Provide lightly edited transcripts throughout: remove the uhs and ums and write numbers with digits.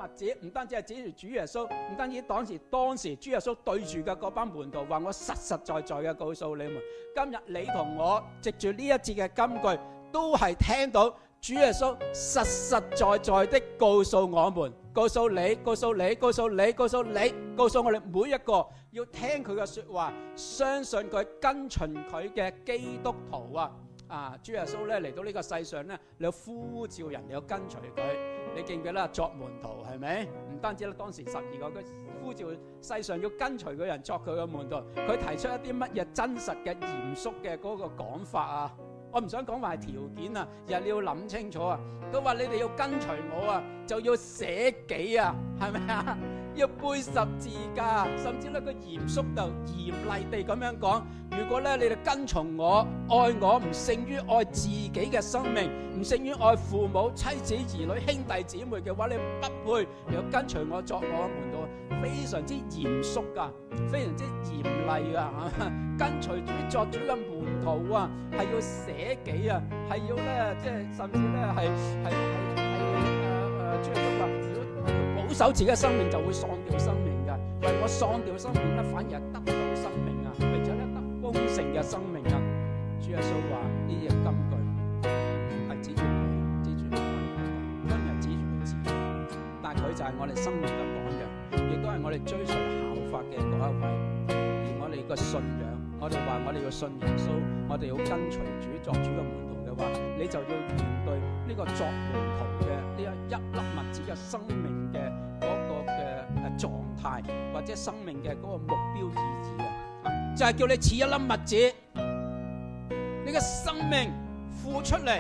麥子，唔單止係指住主耶穌，唔單止當時主耶穌對住嘅嗰班門徒話，我實實在在嘅告訴你們，今日你同我藉住呢一節嘅金句，都係聽到主耶穌實實在在的告訴我們，告訴你，告訴你，告訴你，告訴你，告訴我哋每一個要聽佢嘅說話，相信佢，跟隨佢嘅基督徒啊！主耶穌咧嚟到呢個世上咧，你要呼召人，你要跟隨佢。你記唔記得作門徒係咪？唔單止咧，當時12個佢呼召世上要跟隨嘅人作佢嘅門徒，佢提出一啲乜嘢真實嘅嚴肅嘅嗰個講法啊？我唔想講話係條件啊，而係你要諗清楚啊。佢話你哋要跟隨我啊，就要捨己啊，係咪啊？要背十字架，甚至咧佢嚴肅到嚴厲地咁樣講：如果咧你哋跟從我、愛我，唔勝於愛自己嘅生命，唔勝於愛父母、妻子、兒女、兄弟姊妹嘅話，你不配你要跟隨我作我嘅門徒。非常之嚴肅噶，非常之嚴厲噶，跟隨主作主嘅門徒啊，係要捨己啊，係要咧即係甚至咧係主耶穌話，如果保守自己嘅生命就會喪掉生命噶，為我喪掉生命咧，反而係得到生命啊，並且咧得豐盛嘅生命啊。主耶穌話呢啲金句係指住你，指住我哋，今日指住佢自己，但係佢就係我哋生命嘅榜樣，亦都係我哋追隨效法嘅嗰一位。而我哋個信仰，我哋話我哋要信耶穌，我哋要跟隨主作主嘅門徒嘅話，你就要面對呢個作門徒嘅呢一粒麥子嘅生命嘅嗰個嘅狀態，或者生命嘅嗰個目標意義啊，就係叫你似一粒麥子，你嘅生命付出嚟，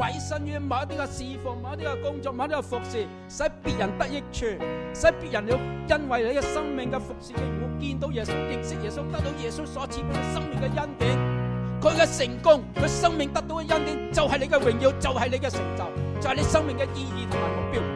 委身於某一啲嘅侍奉、某一啲嘅工作、某一啲嘅服侍，使別人得益處，使別人要因為你嘅生命嘅服侍嘅緣故，見到耶穌、認識耶穌，得到耶穌所賜俾你生命嘅恩典，佢嘅成功，佢生命得到嘅恩典，就係你嘅榮耀，就係你嘅成就，就係你生命嘅意義同埋目標。